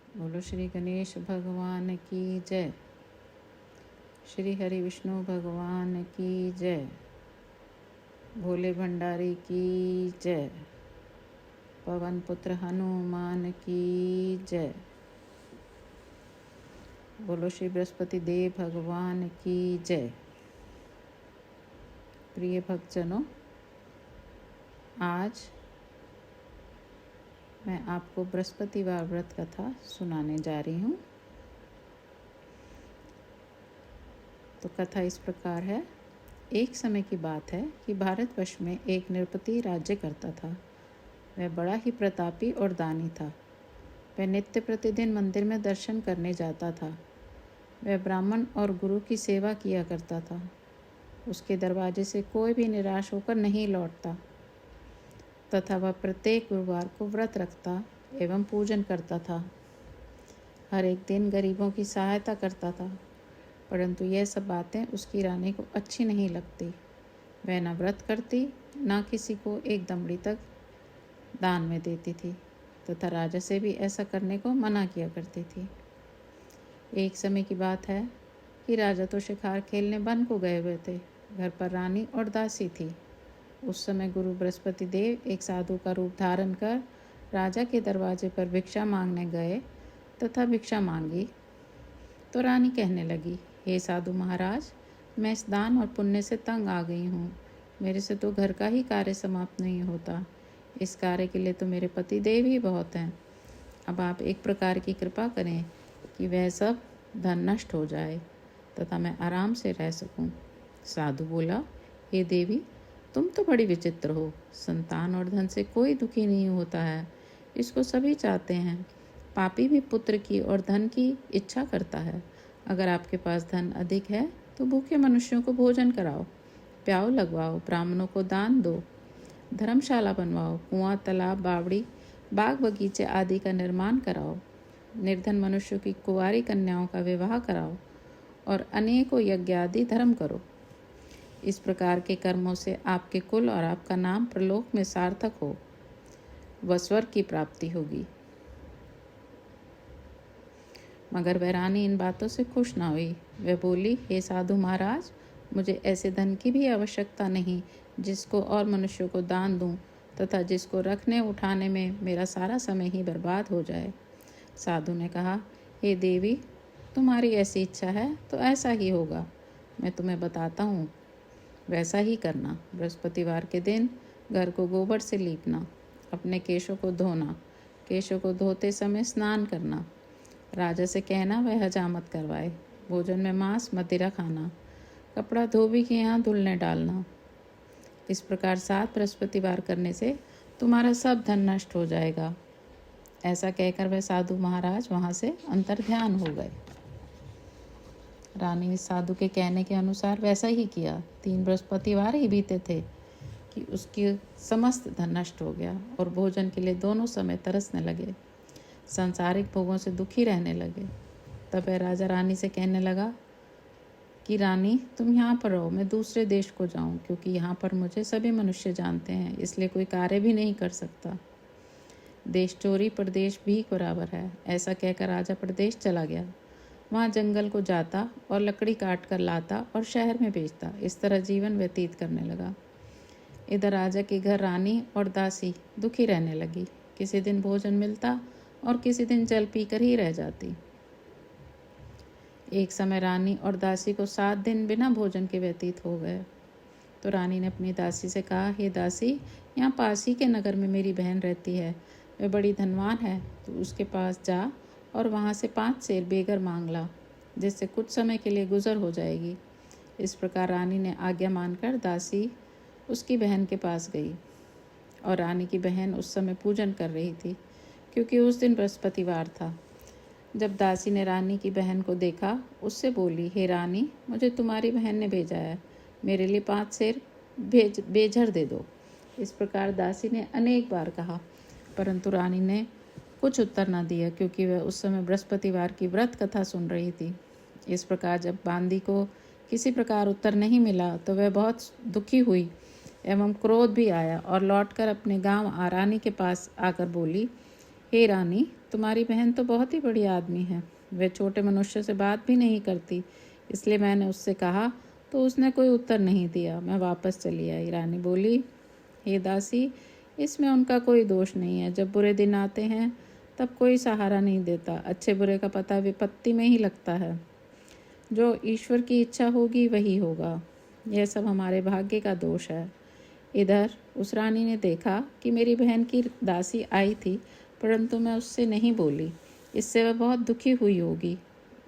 बोलो श्री गणेश भगवान की जय। श्री हरि विष्णु भगवान की जय। भोले भंडारी की जय। पवन पुत्र हनुमान की जय। बोलो श्री बृहस्पति देव भगवान की जय। प्रिय भक्तजनों, आज मैं आपको बृहस्पतिवार व्रत कथा सुनाने जा रही हूँ। तो कथा इस प्रकार है। एक समय की बात है कि भारतवर्ष में एक नृपति राज्य करता था। वह बड़ा ही प्रतापी और दानी था। वह नित्य प्रतिदिन मंदिर में दर्शन करने जाता था। वह ब्राह्मण और गुरु की सेवा किया करता था। उसके दरवाजे से कोई भी निराश होकर नहीं लौटता तथा वह प्रत्येक गुरुवार को व्रत रखता एवं पूजन करता था। हर एक दिन गरीबों की सहायता करता था, परंतु यह सब बातें उसकी रानी को अच्छी नहीं लगती। वह न व्रत करती, न किसी को एक दमड़ी तक दान में देती थी तथा राजा से भी ऐसा करने को मना किया करती थी। एक समय की बात है कि राजा तो शिकार खेलने वन को गए हुए थे। घर पर रानी और दासी थी। उस समय गुरु बृहस्पति देव एक साधु का रूप धारण कर राजा के दरवाजे पर भिक्षा मांगने गए तथा भिक्षा मांगी तो रानी कहने लगी, हे साधु महाराज, मैं इस दान और पुण्य से तंग आ गई हूँ। मेरे से तो घर का ही कार्य समाप्त नहीं होता। इस कार्य के लिए तो मेरे पति देव ही बहुत हैं। अब आप एक प्रकार की कृपा करें कि वह सब धन नष्ट हो जाए तथा मैं आराम से रह सकूं। साधु बोला, हे देवी, तुम तो बड़ी विचित्र हो। संतान और धन से कोई दुखी नहीं होता है, इसको सभी चाहते हैं। पापी भी पुत्र की और धन की इच्छा करता है। अगर आपके पास धन अधिक है तो भूखे मनुष्यों को भोजन कराओ, प्याऊ लगवाओ, ब्राह्मणों को दान दो, धर्मशाला बनवाओ, कुआं, तालाब, बावड़ी, बाग बगीचे आदि का निर्माण कराओ, निर्धन मनुष्यों की कुंवारी कन्याओं का विवाह कराओ और अनेकों यज्ञ आदि धर्म करो। इस प्रकार के कर्मों से आपके कुल और आपका नाम प्रलोक में सार्थक हो, व स्वर्ग की प्राप्ति होगी। मगर वह रानी इन बातों से खुश न हुई। वह बोली, हे साधु महाराज, मुझे ऐसे धन की भी आवश्यकता नहीं जिसको और मनुष्यों को दान दूं तथा जिसको रखने उठाने में मेरा सारा समय ही बर्बाद हो जाए। साधु ने कहा, हे देवी, तुम्हारी ऐसी इच्छा है तो ऐसा ही होगा। मैं तुम्हें बताता हूँ, वैसा ही करना। बृहस्पतिवार के दिन घर को गोबर से लीपना, अपने केशों को धोना, केशों को धोते समय स्नान करना, राजा से कहना वह हजामत करवाए, भोजन में मांस मदिरा खाना, कपड़ा धोबी के यहाँ धुलने डालना। इस प्रकार 7 बृहस्पतिवार करने से तुम्हारा सब धन नष्ट हो जाएगा। ऐसा कहकर वह साधु महाराज वहाँ से अंतर्ध्यान हो गए। रानी ने साधु के कहने के अनुसार वैसा ही किया। 3 बृहस्पतिवार ही बीते थे कि उसकी समस्त धन नष्ट हो गया और भोजन के लिए दोनों समय तरसने लगे। सांसारिक भोगों से दुखी रहने लगे। तब वह राजा रानी से कहने लगा कि रानी, तुम यहाँ पर रहो, मैं दूसरे देश को जाऊँ, क्योंकि यहाँ पर मुझे सभी मनुष्य जानते हैं, इसलिए कोई कार्य भी नहीं कर सकता। देश चोरी प्रदेश भी बराबर है। ऐसा कहकर राजा प्रदेश चला गया। वहाँ जंगल को जाता और लकड़ी काट कर लाता और शहर में बेचता। इस तरह जीवन व्यतीत करने लगा। इधर राजा के घर रानी और दासी दुखी रहने लगी। किसी दिन भोजन मिलता और किसी दिन जल पीकर ही रह जाती। एक समय रानी और दासी को 7 दिन बिना भोजन के व्यतीत हो गए। तो रानी ने अपनी दासी से कहा, हे दासी, यहाँ पास ही के नगर में मेरी बहन रहती है। वह बड़ी धनवान है, तो उसके पास जा और वहाँ से 5 सेर बेगर मांग ला, जिससे कुछ समय के लिए गुजर हो जाएगी। इस प्रकार रानी ने आज्ञा मानकर दासी उसकी बहन के पास गई और रानी की बहन उस समय पूजन कर रही थी, क्योंकि उस दिन बृहस्पतिवार था। जब दासी ने रानी की बहन को देखा, उससे बोली, हे रानी, मुझे तुम्हारी बहन ने भेजा है, मेरे लिए 5 सेर बेझर दे दो। इस प्रकार दासी ने अनेक बार कहा, परंतु रानी ने कुछ उत्तर न दिया, क्योंकि वह उस समय बृहस्पतिवार की व्रत कथा सुन रही थी। इस प्रकार जब बांदी को किसी प्रकार उत्तर नहीं मिला तो वह बहुत दुखी हुई एवं क्रोध भी आया और लौटकर अपने गांव रानी के पास आकर बोली, हे रानी, तुम्हारी बहन तो बहुत ही बड़ी आदमी है। वह छोटे मनुष्य से बात भी नहीं करती, इसलिए मैंने उससे कहा तो उसने कोई उत्तर नहीं दिया। मैं वापस चली आई। रानी बोली, हे दासी, इसमें उनका कोई दोष नहीं है। जब बुरे दिन आते हैं तब कोई सहारा नहीं देता। अच्छे बुरे का पता विपत्ति में ही लगता है। जो ईश्वर की इच्छा होगी वही होगा। यह सब हमारे भाग्य का दोष है। इधर उस रानी ने देखा कि मेरी बहन की दासी आई थी, परंतु मैं उससे नहीं बोली। इससे वह बहुत दुखी हुई होगी।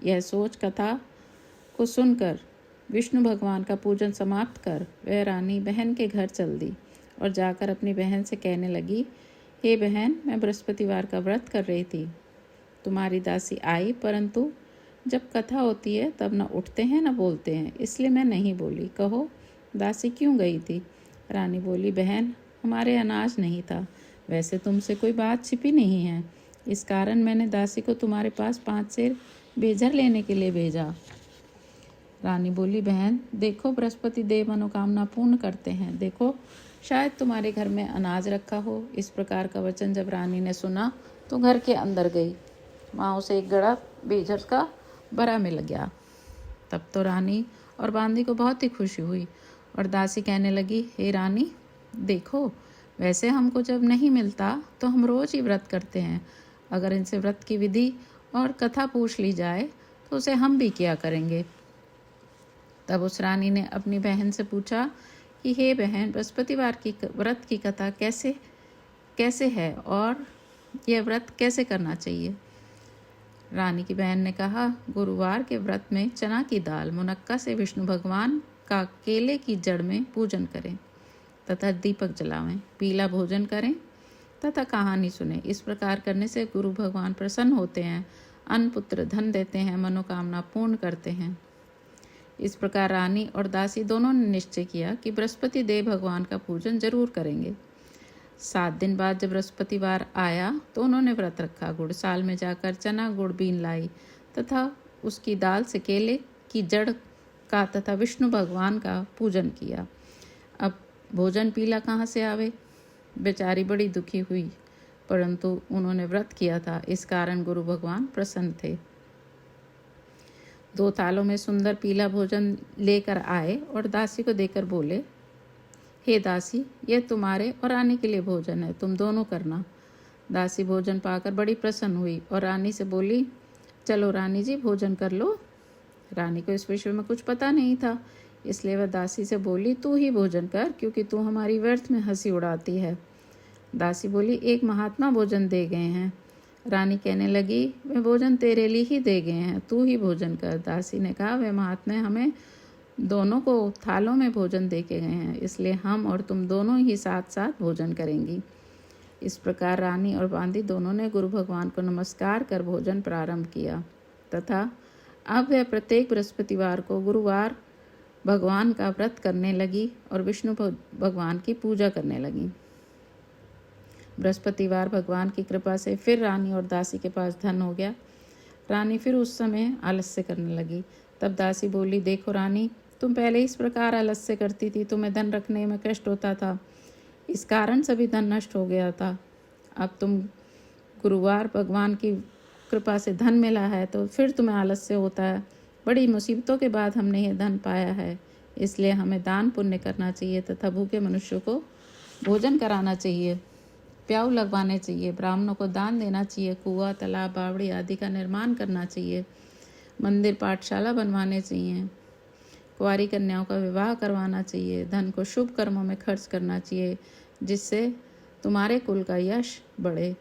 यह सोच कथा को सुनकर विष्णु भगवान का पूजन समाप्त कर वह रानी बहन के घर चल दी और जाकर अपनी बहन से कहने लगी, हे बहन, मैं बृहस्पतिवार का व्रत कर रही थी। तुम्हारी दासी आई, परंतु जब कथा होती है तब न उठते हैं न बोलते हैं, इसलिए मैं नहीं बोली। कहो, दासी क्यों गई थी? रानी बोली, बहन, हमारे अनाज नहीं था। वैसे तुमसे कोई बात छिपी नहीं है, इस कारण मैंने दासी को तुम्हारे पास 5 सेर बेजर लेने के लिए भेजा। रानी बोली, बहन देखो, बृहस्पति देव मनोकामना पूर्ण करते हैं। देखो, शायद तुम्हारे घर में अनाज रखा हो। इस प्रकार का वचन जब रानी ने सुना तो घर के अंदर गई। वहाँ उसे एक गड़ा बेजर का बरा मिल गया। तब तो रानी और बांदी को बहुत ही खुशी हुई और दासी कहने लगी, हे रानी, देखो, वैसे हमको जब नहीं मिलता तो हम रोज ही व्रत करते हैं। अगर इनसे व्रत की विधि और कथा पूछ ली जाए तो उसे हम भी किया करेंगे। तब उस रानी ने अपनी बहन से पूछा कि हे बहन, बृहस्पतिवार की व्रत की कथा कैसे है और यह व्रत कैसे करना चाहिए? रानी की बहन ने कहा, गुरुवार के व्रत में चना की दाल मुनक्का से विष्णु भगवान का केले की जड़ में पूजन करें तथा दीपक जलावें, पीला भोजन करें तथा कहानी सुने। इस प्रकार करने से गुरु भगवान प्रसन्न होते हैं, अन्न पुत्र धन देते हैं, मनोकामना पूर्ण करते हैं। इस प्रकार रानी और दासी दोनों ने निश्चय किया कि बृहस्पति देव भगवान का पूजन जरूर करेंगे। 7 दिन बाद जब बृहस्पतिवार आया तो उन्होंने व्रत रखा। गुड़साल में जाकर चना गुड़ बीन लाई तथा उसकी दाल से केले की जड़ का तथा विष्णु भगवान का पूजन किया। अब भोजन पीला कहाँ से आवे? बेचारी बड़ी दुखी हुई, परंतु उन्होंने व्रत किया था, इस कारण गुरु भगवान प्रसन्न थे। 2 थालों में सुंदर पीला भोजन लेकर आए और दासी को देकर बोले, हे दासी, यह तुम्हारे और रानी के लिए भोजन है, तुम दोनों करना। दासी भोजन पाकर बड़ी प्रसन्न हुई और रानी से बोली, चलो रानी जी, भोजन कर लो। रानी को इस विषय में कुछ पता नहीं था, इसलिए वह दासी से बोली, तू ही भोजन कर, क्योंकि तू हमारी व्यर्थ में हंसी उड़ाती है। दासी बोली, एक महात्मा भोजन दे गए हैं। रानी कहने लगी, वे भोजन तेरे लिए ही दे गए हैं, तू ही भोजन कर। दासी ने कहा, वे महात्मा हमें दोनों को थालों में भोजन दे के गए हैं, इसलिए हम और तुम दोनों ही साथ साथ भोजन करेंगी। इस प्रकार रानी और बांदी दोनों ने गुरु भगवान को नमस्कार कर भोजन प्रारंभ किया तथा अब वह प्रत्येक बृहस्पतिवार को गुरुवार भगवान का व्रत करने लगी और विष्णु भगवान की पूजा करने लगी। बृहस्पतिवार भगवान की कृपा से फिर रानी और दासी के पास धन हो गया। रानी फिर उस समय आलस्य करने लगी। तब दासी बोली, देखो रानी, तुम पहले इस प्रकार आलस्य करती थी, तुम्हें धन रखने में कष्ट होता था, इस कारण सभी धन नष्ट हो गया था। अब तुम गुरुवार भगवान की कृपा से धन मिला है तो फिर तुम्हें आलस्य होता है। बड़ी मुसीबतों के बाद हमने यह धन पाया है, इसलिए हमें दान पुण्य करना चाहिए तथा भूखे मनुष्यों को भोजन कराना चाहिए, प्याऊ लगवाने चाहिए, ब्राह्मणों को दान देना चाहिए, कुआं, तालाब, बावड़ी आदि का निर्माण करना चाहिए, मंदिर, पाठशाला बनवाने चाहिए, कुंवारी कन्याओं का विवाह करवाना चाहिए, धन को शुभ कर्मों में खर्च करना चाहिए, जिससे तुम्हारे कुल का यश बढ़े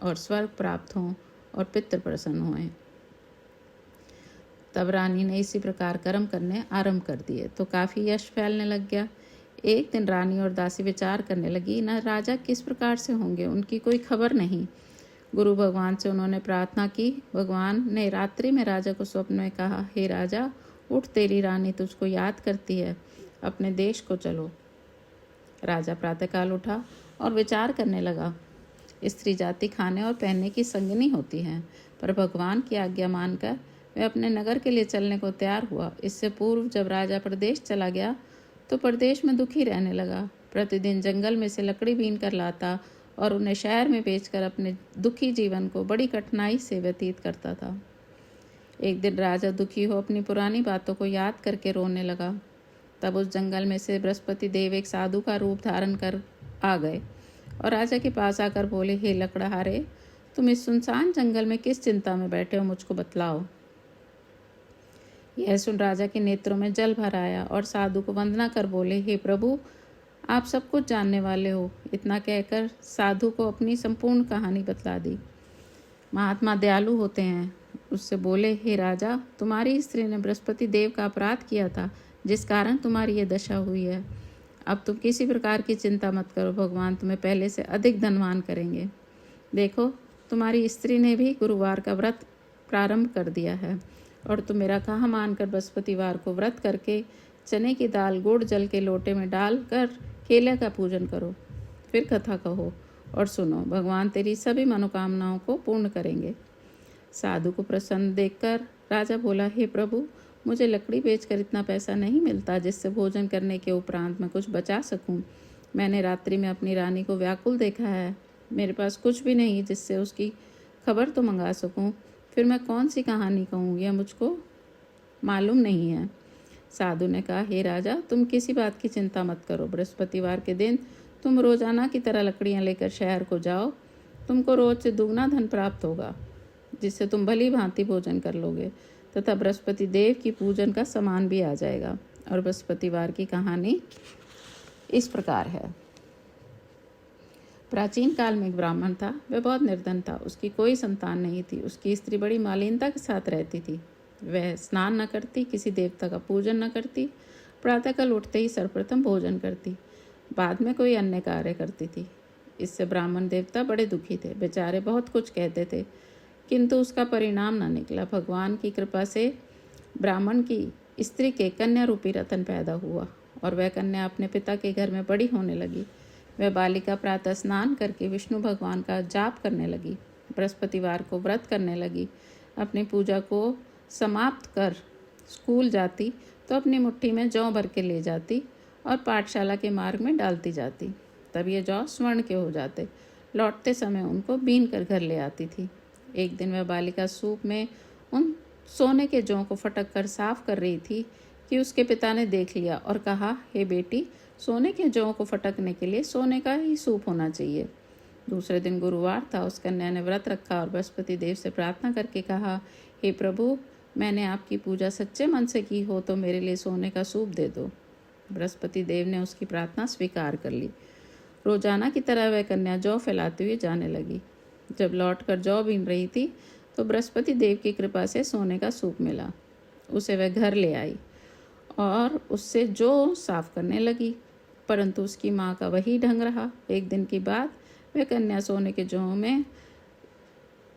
और स्वर्ग प्राप्त हों और पितृ प्रसन्न हों। तब रानी ने इसी प्रकार कर्म करने आरंभ कर दिए तो काफ़ी यश फैलने लग गया। एक दिन रानी और दासी विचार करने लगी, न राजा किस प्रकार से होंगे, उनकी कोई खबर नहीं। गुरु भगवान से उन्होंने प्रार्थना की। भगवान ने रात्रि में राजा को स्वप्न में कहा, हे राजा, उठ, तेरी रानी तुझको याद करती है, अपने देश को चलो। राजा प्रातःकाल उठा और विचार करने लगा। स्त्री जाति खाने और पहनने की संगिनी होती है, पर भगवान की आज्ञा मानकर वह अपने नगर के लिए चलने को तैयार हुआ। इससे पूर्व जब राजा प्रदेश चला गया तो प्रदेश में दुखी रहने लगा। प्रतिदिन जंगल में से लकड़ी बीन कर लाता और उन्हें शहर में बेचकर अपने दुखी जीवन को बड़ी कठिनाई से व्यतीत करता था। एक दिन राजा दुखी हो अपनी पुरानी बातों को याद करके रोने लगा। तब उस जंगल में से बृहस्पति देव एक साधु का रूप धारण कर आ गए और राजा के पास आकर बोले, हे लकड़हारे, तुम इस सुनसान जंगल में किस चिंता में बैठे हो, मुझको बतलाओ। यह सुन राजा के नेत्रों में जल भर आया और साधु को वंदना कर बोले, हे प्रभु, आप सब कुछ जानने वाले हो। इतना कहकर साधु को अपनी संपूर्ण कहानी बतला दी। महात्मा दयालु होते हैं। उससे बोले, हे राजा, तुम्हारी स्त्री ने बृहस्पति देव का अपराध किया था, जिस कारण तुम्हारी ये दशा हुई है। अब तुम किसी प्रकार की चिंता मत करो, भगवान तुम्हें पहले से अधिक धनवान करेंगे। देखो, तुम्हारी स्त्री ने भी गुरुवार का व्रत प्रारंभ कर दिया है और तुम मेरा कहा मानकर बृहस्पतिवार को व्रत करके चने की दाल गुड़ जल के लोटे में डालकर केले का पूजन करो। फिर कथा कहो और सुनो, भगवान तेरी सभी मनोकामनाओं को पूर्ण करेंगे। साधु को प्रसन्न देखकर राजा बोला, हे प्रभु, मुझे लकड़ी बेचकर इतना पैसा नहीं मिलता जिससे भोजन करने के उपरांत मैं कुछ बचा सकूं। मैंने रात्रि में अपनी रानी को व्याकुल देखा है। मेरे पास कुछ भी नहीं जिससे उसकी खबर तो मंगा सकूं। फिर मैं कौन सी कहानी कहूँ, यह मुझको मालूम नहीं है। साधु ने कहा, हे राजा, तुम किसी बात की चिंता मत करो। बृहस्पतिवार के दिन तुम रोजाना की तरह लकड़ियाँ लेकर शहर को जाओ। तुमको रोज से दुगना धन प्राप्त होगा, जिससे तुम भली भांति भोजन कर लोगे तथा बृहस्पति देव की पूजन का सामान भी आ जाएगा। और बृहस्पतिवार की कहानी इस प्रकार है। प्राचीन काल में एक ब्राह्मण था। वह बहुत निर्धन था। उसकी कोई संतान नहीं थी। उसकी स्त्री बड़ी मालिनता के साथ रहती थी। वह स्नान न करती, किसी देवता का पूजन न करती, प्रातःकाल उठते ही सर्वप्रथम भोजन करती, बाद में कोई अन्य कार्य करती थी। इससे ब्राह्मण देवता बड़े दुखी थे। बेचारे बहुत कुछ कहते थे, किंतु उसका परिणाम न निकला। भगवान की कृपा से ब्राह्मण की स्त्री के कन्या रूपी रतन पैदा हुआ और वह कन्या अपने पिता के घर में बड़ी होने लगी। वह बालिका प्रातः स्नान करके विष्णु भगवान का जाप करने लगी, बृहस्पतिवार को व्रत करने लगी, अपनी पूजा को समाप्त कर स्कूल जाती तो अपनी मुट्ठी में जौ भर के ले जाती और पाठशाला के मार्ग में डालती जाती। तब ये जौ स्वर्ण के हो जाते। लौटते समय उनको बीन कर घर ले आती थी। एक दिन वह बालिका सूप में उन सोने के जौ को फटक कर साफ कर रही थी कि उसके पिता ने देख लिया और कहा, हे बेटी, सोने के जौ को फटकने के लिए सोने का ही सूप होना चाहिए। दूसरे दिन गुरुवार था। उस कन्या ने व्रत रखा और बृहस्पति देव से प्रार्थना करके कहा, हे प्रभु, मैंने आपकी पूजा सच्चे मन से की हो तो मेरे लिए सोने का सूप दे दो। बृहस्पति देव ने उसकी प्रार्थना स्वीकार कर ली। रोजाना की तरह वह कन्या जौ फैलाती हुई जाने लगी। जब लौटकर जौ बीन रही थी तो बृहस्पति देव की कृपा से सोने का सूप मिला। उसे वह घर ले आई और उससे जौ साफ करने लगी, परंतु उसकी माँ का वही ढंग रहा। एक दिन की बात, वह कन्या सोने के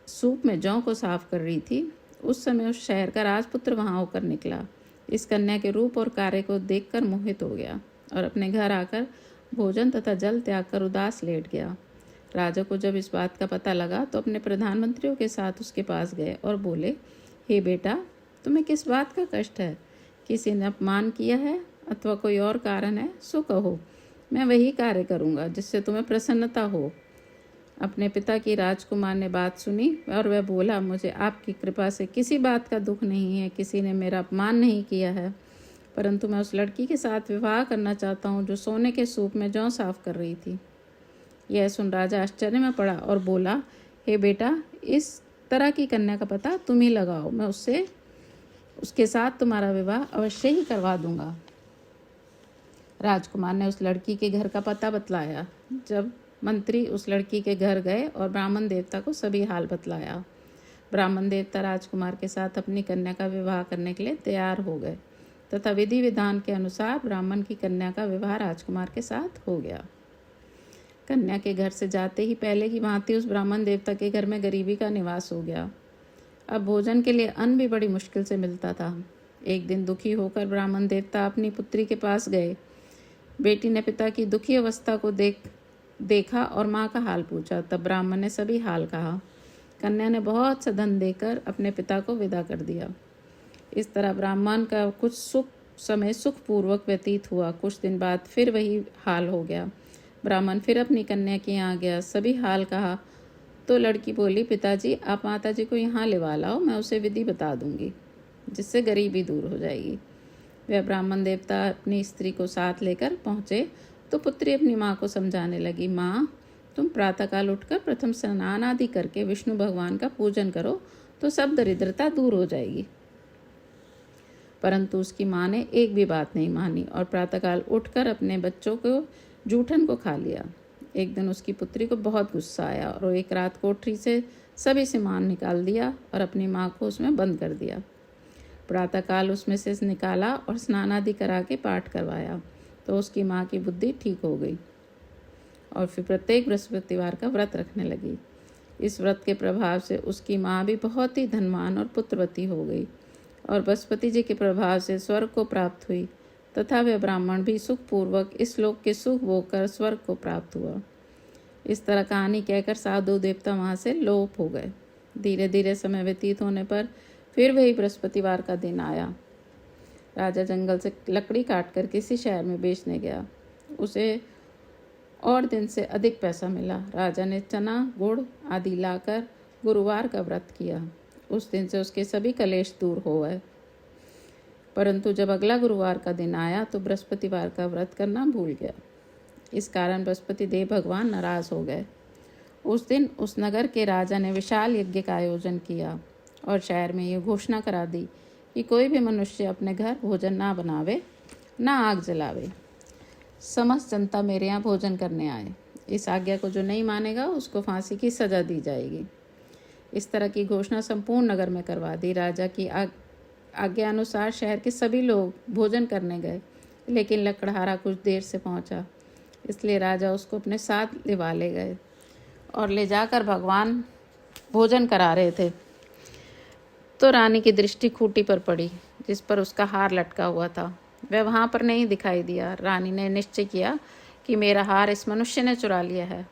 सूप में जौ को साफ कर रही थी। उस समय उस शहर का राजपुत्र वहां होकर निकला। इस कन्या के रूप और कार्य को देखकर मोहित हो गया और अपने घर आकर भोजन तथा जल त्याग कर उदास लेट गया। राजा को जब इस बात का पता लगा तो अपने प्रधानमंत्रियों के साथ उसके पास गए और बोले, हे बेटा, तुम्हें किस बात का कष्ट है? किसी ने अपमान किया है अथवा कोई और कारण है? सो कहो, मैं वही कार्य करूँगा जिससे तुम्हें प्रसन्नता हो। अपने पिता की राजकुमार ने बात सुनी और वह बोला, मुझे आपकी कृपा से किसी बात का दुख नहीं है। किसी ने मेरा अपमान नहीं किया है, परंतु मैं उस लड़की के साथ विवाह करना चाहता हूँ जो सोने के सूप में जौ साफ कर रही थी। यह सुन राजा आश्चर्य में पड़ा और बोला, हे बेटा, इस तरह की कन्या का पता तुम ही लगाओ। मैं उसके साथ तुम्हारा विवाह अवश्य ही करवा दूंगा। राजकुमार ने उस लड़की के घर का पता बतलाया। जब मंत्री उस लड़की के घर गए और ब्राह्मण देवता को सभी हाल बतलाया। ब्राह्मण देवता राजकुमार के साथ अपनी कन्या का विवाह करने के लिए तैयार हो गए तथा विधि विधान के अनुसार ब्राह्मण की कन्या का विवाह राजकुमार के साथ हो गया। कन्या के घर से जाते ही पहले की भांति उस ब्राह्मण देवता के घर में गरीबी का निवास हो गया। अब भोजन के लिए अन्न भी बड़ी मुश्किल से मिलता था। एक दिन दुखी होकर ब्राह्मण देवता अपनी पुत्री के पास गए। बेटी ने पिता की दुखी अवस्था को देखा और माँ का हाल पूछा। तब ब्राह्मण ने सभी हाल कहा। कन्या ने बहुत सा धन देकर अपने पिता को विदा कर दिया। इस तरह ब्राह्मण का कुछ समय सुखपूर्वक व्यतीत हुआ। कुछ दिन बाद फिर वही हाल हो गया। ब्राह्मण फिर अपनी कन्या के यहाँ गया, सभी हाल कहा तो लड़की बोली, पिताजी आप माताजी को यहाँ लेवा लाओ, मैं उसे विधि बता दूंगी जिससे गरीबी दूर हो जाएगी। वह ब्राह्मण देवता अपनी स्त्री को साथ लेकर पहुँचे तो पुत्री अपनी माँ को समझाने लगी, माँ तुम प्रातःकाल उठकर प्रथम स्नान आदि करके विष्णु भगवान का पूजन करो तो सब दरिद्रता दूर हो जाएगी। परंतु उसकी माँ ने एक भी बात नहीं मानी और प्रातःकाल उठकर अपने बच्चों को जूठन को खा लिया। एक दिन उसकी पुत्री को बहुत गुस्सा आया और एक रात कोठरी से सभी सामान निकाल दिया और अपनी माँ को उसमें बंद कर दिया। प्रातःकाल उसमें से निकाला और स्नान आदि करा के पाठ करवाया तो उसकी माँ की बुद्धि ठीक हो गई और फिर प्रत्येक बृहस्पतिवार का व्रत रखने लगी। इस व्रत के प्रभाव से उसकी माँ भी बहुत ही धनवान और पुत्रवती हो गई और बृहस्पति जी के प्रभाव से स्वर्ग को प्राप्त हुई तथा वह ब्राह्मण भी सुखपूर्वक इस लोक के सुख भोग कर स्वर्ग को प्राप्त हुआ। इस तरह कहानी कहकर साधु देवता वहाँ से लोप हो गए। धीरे धीरे समय व्यतीत होने पर फिर वही बृहस्पतिवार का दिन आया। राजा जंगल से लकड़ी काटकर किसी शहर में बेचने गया। उसे और दिन से अधिक पैसा मिला। राजा ने चना गुड़ आदि लाकर गुरुवार का व्रत किया। उस दिन से उसके सभी कलेश दूर हो गए। परंतु जब अगला गुरुवार का दिन आया तो बृहस्पतिवार का व्रत करना भूल गया। इस कारण बृहस्पति देव भगवान नाराज हो गए। उस दिन उस नगर के राजा ने विशाल यज्ञ का आयोजन किया और शहर में ये घोषणा करा दी कि कोई भी मनुष्य अपने घर भोजन ना बनावे, ना आग जलावे। समस्त जनता मेरे यहाँ भोजन करने आए। इस आज्ञा को जो नहीं मानेगा उसको फांसी की सजा दी जाएगी। इस तरह की घोषणा संपूर्ण नगर में करवा दी। राजा की आज्ञा अनुसार शहर के सभी लोग भोजन करने गए, लेकिन लकड़हारा कुछ देर से पहुंचा, इसलिए राजा उसको अपने साथ लिवा ले गए और ले जाकर भगवान भोजन करा रहे थे तो रानी की दृष्टि खूंटी पर पड़ी जिस पर उसका हार लटका हुआ था। वह वहाँ पर नहीं दिखाई दिया। रानी ने निश्चय किया कि मेरा हार इस मनुष्य ने चुरा लिया है।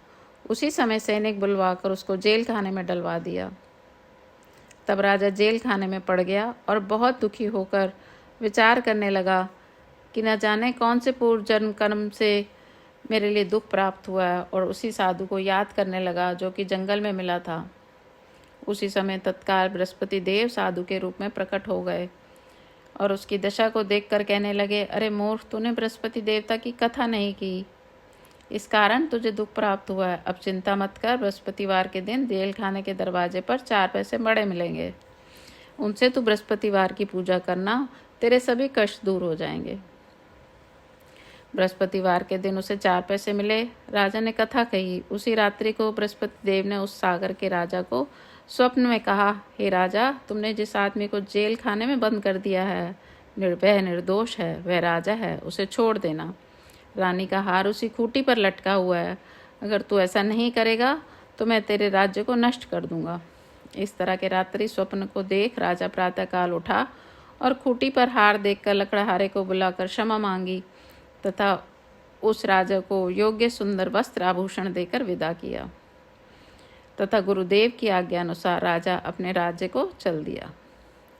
उसी समय सैनिक बुलवाकर उसको जेल खाने में डलवा दिया। तब राजा जेल खाने में पड़ गया और बहुत दुखी होकर विचार करने लगा कि न जाने कौन से पूर्व जन्म कर्म से मेरे लिए दुख प्राप्त हुआ है, और उसी साधु को याद करने लगा जो कि जंगल में मिला था। उसी समय तत्काल बृहस्पति देव साधु के रूप में प्रकट हो गए और उसकी दशा को देखकर कहने लगे, अरे मूर्ख, तूने बृहस्पति देवता की कथा नहीं की, इस कारण तुझे दुख प्राप्त हुआ है। अब चिंता मत कर, बृहस्पतिवार के दिन जेल खाने के दरवाजे पर 4 पैसे बड़े मिलेंगे, उनसे तू बृहस्पतिवार की पूजा करना, तेरे सभी कष्ट दूर हो जाएंगे। बृहस्पतिवार के दिन उसे 4 पैसे मिले। राजा ने कथा कही। उसी रात्रि को बृहस्पति देव ने उस सागर के राजा को स्वप्न में कहा, हे राजा, तुमने जिस आदमी को जेल खाने में बंद कर दिया है निर्भय निर्दोष है, वह राजा है, उसे छोड़ देना। रानी का हार उसी खूंटी पर लटका हुआ है। अगर तू ऐसा नहीं करेगा तो मैं तेरे राज्य को नष्ट कर दूंगा। इस तरह के रात्रि स्वप्न को देख राजा प्रातःकाल उठा और खूंटी पर हार देखकर लकड़हारे को बुलाकर क्षमा मांगी तथा उस राजा को योग्य सुंदर वस्त्र आभूषण देकर विदा किया तथा गुरुदेव की आज्ञा अनुसार राजा अपने राज्य को चल दिया।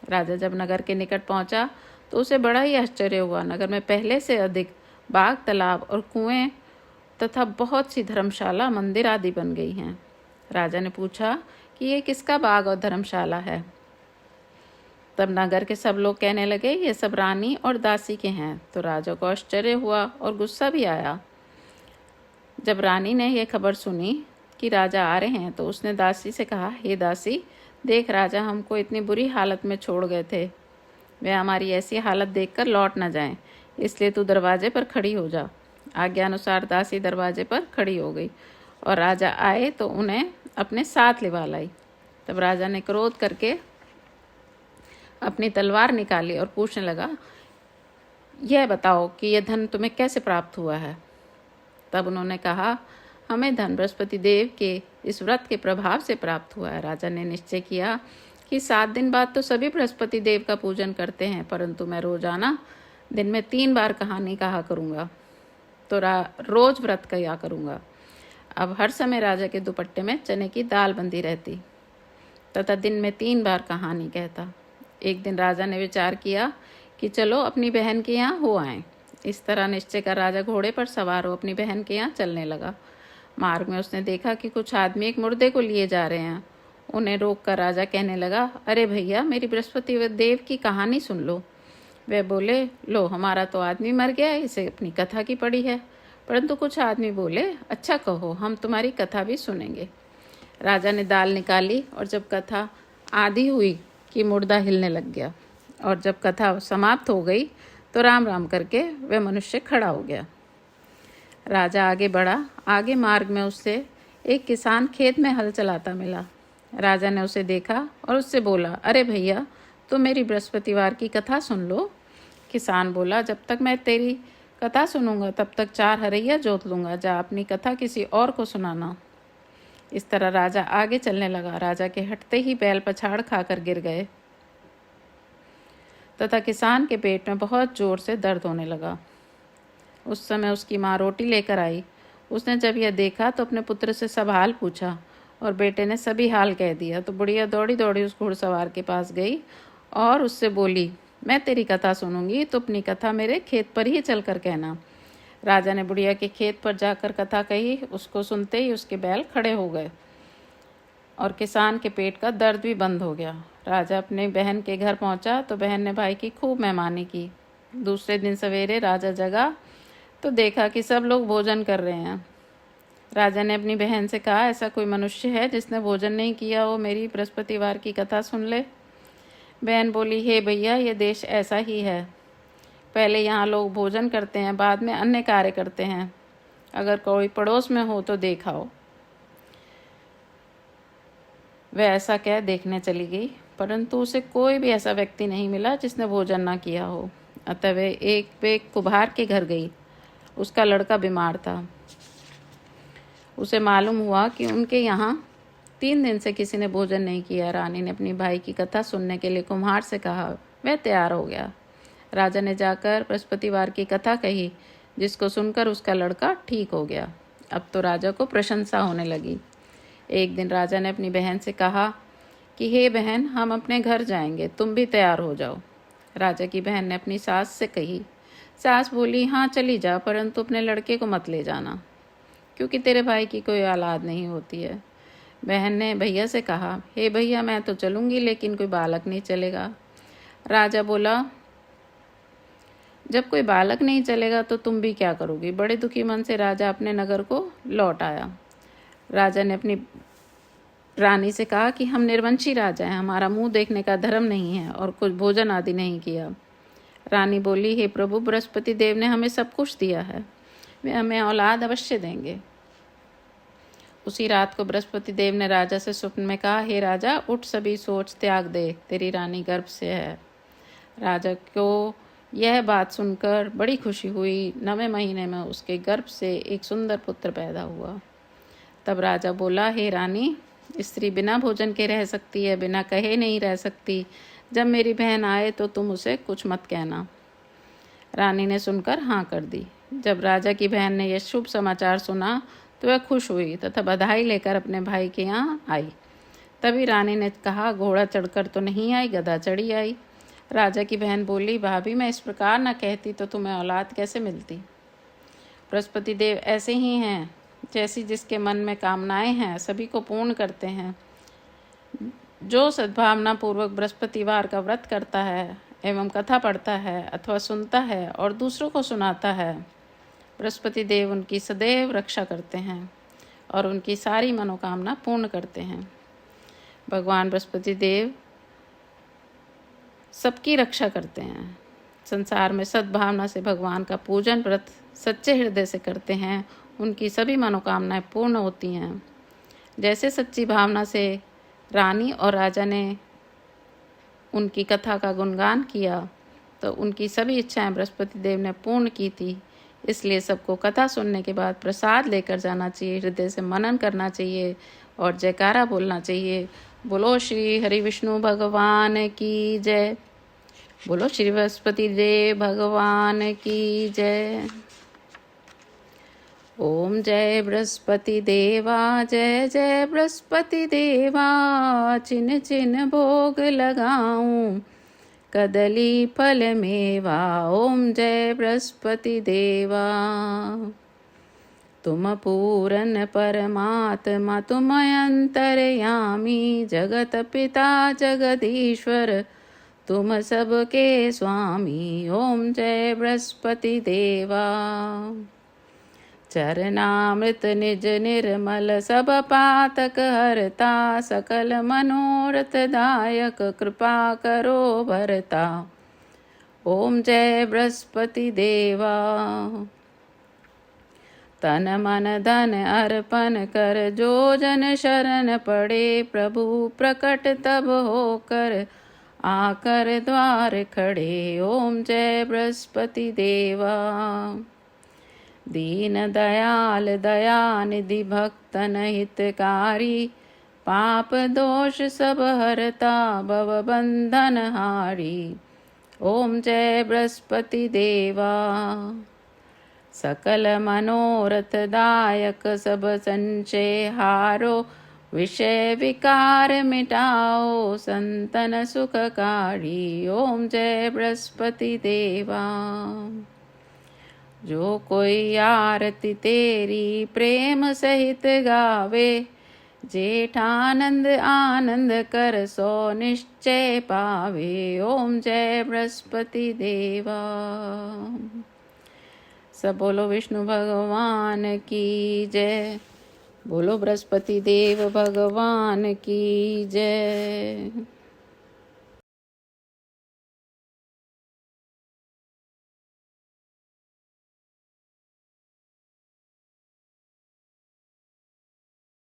राजा जब नगर के निकट पहुंचा तो उसे बड़ा ही आश्चर्य हुआ। नगर में पहले से अधिक बाग, तालाब और कुएं तथा बहुत सी धर्मशाला, मंदिर आदि बन गई हैं। राजा ने पूछा कि ये किसका बाग और धर्मशाला है? तब नगर के सब लोग कहने लगे, ये सब रानी और दासी के हैं। तो राजा को आश्चर्य हुआ और गुस्सा भी आया। जब रानी ने यह खबर सुनी कि राजा आ रहे हैं तो उसने दासी से कहा, हे दासी, देख, राजा हमको इतनी बुरी हालत में छोड़ गए थे, वे हमारी ऐसी हालत देखकर लौट न जाएं, इसलिए तू दरवाजे पर खड़ी हो जा। आज्ञा अनुसार दासी दरवाजे पर खड़ी हो गई और राजा आए तो उन्हें अपने साथ लिवा लाई। तब राजा ने क्रोध करके अपनी तलवार निकाली और पूछने लगा, यह बताओ कि यह धन तुम्हें कैसे प्राप्त हुआ है? तब उन्होंने कहा, हमें धन बृहस्पति देव के इस व्रत के प्रभाव से प्राप्त हुआ है। राजा ने निश्चय किया कि 7 दिन बाद तो सभी बृहस्पति देव का पूजन करते हैं, परंतु मैं रोजाना दिन में 3 बार कहानी कहा करूँगा, तो रोज व्रत किया करूँगा। अब हर समय राजा के दुपट्टे में चने की दाल बंधी रहती तथा दिन में 3 बार कहानी कहता। एक दिन राजा ने विचार किया कि चलो अपनी बहन के यहाँ हो आएं। इस तरह निश्चय कर राजा घोड़े पर सवार हो अपनी बहन के यहाँ चलने लगा। मार्ग में उसने देखा कि कुछ आदमी एक मुर्दे को लिए जा रहे हैं। उन्हें रोक कर राजा कहने लगा, अरे भैया, मेरी बृहस्पति देव की कहानी सुन लो। वे बोले, लो, हमारा तो आदमी मर गया, इसे अपनी कथा की पड़ी है। परंतु कुछ आदमी बोले, अच्छा कहो, हम तुम्हारी कथा भी सुनेंगे। राजा ने दाल निकाली और जब कथा आधी हुई कि मुर्दा हिलने लग गया, और जब कथा समाप्त हो गई तो राम राम करके वह मनुष्य खड़ा हो गया। राजा आगे बढ़ा। आगे मार्ग में उससे एक किसान खेत में हल चलाता मिला। राजा ने उसे देखा और उससे बोला, अरे भैया, तुम मेरी बृहस्पतिवार की कथा सुन लो। किसान बोला, जब तक मैं तेरी कथा सुनूंगा तब तक 4 हरैया जोत लूंगा, जा अपनी कथा किसी और को सुनाना। इस तरह राजा आगे चलने लगा। राजा के हटते ही बैल पछाड़ खाकर गिर गए तथा किसान के पेट में बहुत जोर से दर्द होने लगा। उस समय उसकी माँ रोटी लेकर आई। उसने जब यह देखा तो अपने पुत्र से सब हाल पूछा और बेटे ने सभी हाल कह दिया। तो बुढ़िया दौड़ी दौड़ी उस घुड़सवार के पास गई और उससे बोली, मैं तेरी कथा सुनूंगी, तो अपनी कथा मेरे खेत पर ही चल कर कहना। राजा ने बुढ़िया के खेत पर जाकर कथा कही। उसको सुनते ही उसके बैल खड़े हो गए और किसान के पेट का दर्द भी बंद हो गया। राजा अपनी बहन के घर पहुंचा तो बहन ने भाई की खूब मेहमानी की। दूसरे दिन सवेरे राजा जगा तो देखा कि सब लोग भोजन कर रहे हैं। राजा ने अपनी बहन से कहा, ऐसा कोई मनुष्य है जिसने भोजन नहीं किया हो, मेरी बृहस्पतिवार की कथा सुन ले। बहन बोली, हे भैया, ये देश ऐसा ही है। पहले यहाँ लोग भोजन करते हैं, बाद में अन्य कार्य करते हैं। अगर कोई पड़ोस में हो तो देखाओ। वह ऐसा कह देखने चली गई, परंतु उसे कोई भी ऐसा व्यक्ति नहीं मिला जिसने भोजन ना किया हो। अतः वह एक कुम्हार के घर गई। उसका लड़का बीमार था। उसे मालूम हुआ कि उनके यहाँ 3 दिन से किसी ने भोजन नहीं किया। रानी ने अपनी भाई की कथा सुनने के लिए कुम्हार से कहा। वह तैयार हो गया। राजा ने जाकर बृहस्पतिवार की कथा कही, जिसको सुनकर उसका लड़का ठीक हो गया। अब तो राजा को प्रशंसा होने लगी। एक दिन राजा ने अपनी बहन से कहा कि हे बहन, हम अपने घर जाएंगे, तुम भी तैयार हो जाओ। राजा की बहन ने अपनी सास से कही। सास बोली, हाँ चली जा, परंतु अपने लड़के को मत ले जाना, क्योंकि तेरे भाई की कोई औलाद नहीं होती है। बहन ने भैया से कहा, हे भैया, मैं तो चलूँगी, लेकिन कोई बालक नहीं चलेगा। राजा बोला, जब कोई बालक नहीं चलेगा तो तुम भी क्या करोगी। बड़े दुखी मन से राजा अपने नगर को लौट आया। राजा ने अपनी रानी से कहा कि हम निर्वंशी राजा हैं, हमारा मुंह देखने का धर्म नहीं है और कुछ भोजन आदि नहीं किया। रानी बोली, हे प्रभु, बृहस्पति देव ने हमें सब कुछ दिया है, वे हमें औलाद अवश्य देंगे। उसी रात को बृहस्पति देव ने राजा से स्वप्न में कहा, हे राजा, उठ, सभी सोच त्याग दे, तेरी रानी गर्भ से है। राजा को यह बात सुनकर बड़ी खुशी हुई। 9वें महीने में उसके गर्भ से एक सुंदर पुत्र पैदा हुआ। तब राजा बोला, हे रानी, स्त्री बिना भोजन के रह सकती है, बिना कहे नहीं रह सकती। जब मेरी बहन आए तो तुम उसे कुछ मत कहना। रानी ने सुनकर हाँ कर दी। जब राजा की बहन ने यह शुभ समाचार सुना तो वह खुश हुई तथा बधाई लेकर अपने भाई के यहाँ आई। तभी रानी ने कहा, घोड़ा चढ़कर तो नहीं आई, गधा चढ़ी आई। राजा की बहन बोली, भाभी, मैं इस प्रकार न कहती तो तुम्हें औलाद कैसे मिलती। बृहस्पति देव ऐसे ही हैं, जैसी जिसके मन में कामनाएं हैं सभी को पूर्ण करते हैं। जो सद्भावना पूर्वक बृहस्पतिवार का व्रत करता है एवं कथा पढ़ता है अथवा सुनता है और दूसरों को सुनाता है, बृहस्पति देव उनकी सदैव रक्षा करते हैं और उनकी सारी मनोकामना पूर्ण करते हैं। भगवान बृहस्पति देव सबकी रक्षा करते हैं। संसार में सद्भावना से भगवान का पूजन व्रत सच्चे हृदय से करते हैं, उनकी सभी मनोकामनाएं पूर्ण होती हैं। जैसे सच्ची भावना से रानी और राजा ने उनकी कथा का गुणगान किया तो उनकी सभी इच्छाएं बृहस्पति देव ने पूर्ण की थी। इसलिए सबको कथा सुनने के बाद प्रसाद लेकर जाना चाहिए, हृदय से मनन करना चाहिए और जयकारा बोलना चाहिए। बोलो श्री हरि विष्णु भगवान की जय। बोलो श्री बृहस्पति देव भगवान की जय। ओम जय बृहस्पति देवा, जय जय बृहस्पति देवा। चिन चिन भोग लगाऊं, कदली फल मेवा। ओम जय बृहस्पति देवा। तुम पूरन परमात्मा तुम अंतर्यामी, जगत पिता जगदीश्वर तुम सबके स्वामी। ओम जय बृहस्पति देवा। चरणामृत निज निर्मल सब पातक हरता, सकल मनोरथ दायक कृपा करो भरता। ओम जय बृहस्पति देवा। तन मन धन अर्पण कर जो जन शरण पड़े, प्रभु प्रकट तब होकर आकर द्वार खड़े। ओम जय बृहस्पति देवा। दीन दयाल दयानिधि भक्तन हितकारी, पाप दोष सब हरता भव बंधन हारी। ओम जय बृहस्पति देवा। सकल मनोरथ दायक सब संचय हारो, विषय विकार मिटाओ संतन सुखकारी। ओम जय बृहस्पति देवा। जो कोई आरती तेरी प्रेम सहित गावे, जेठानंद आनंद कर सो निश्चय पावे। ओम जय बृहस्पति देवा। सब बोलो विष्णु भगवान की जय। बोलो बृहस्पति देव भगवान की जय।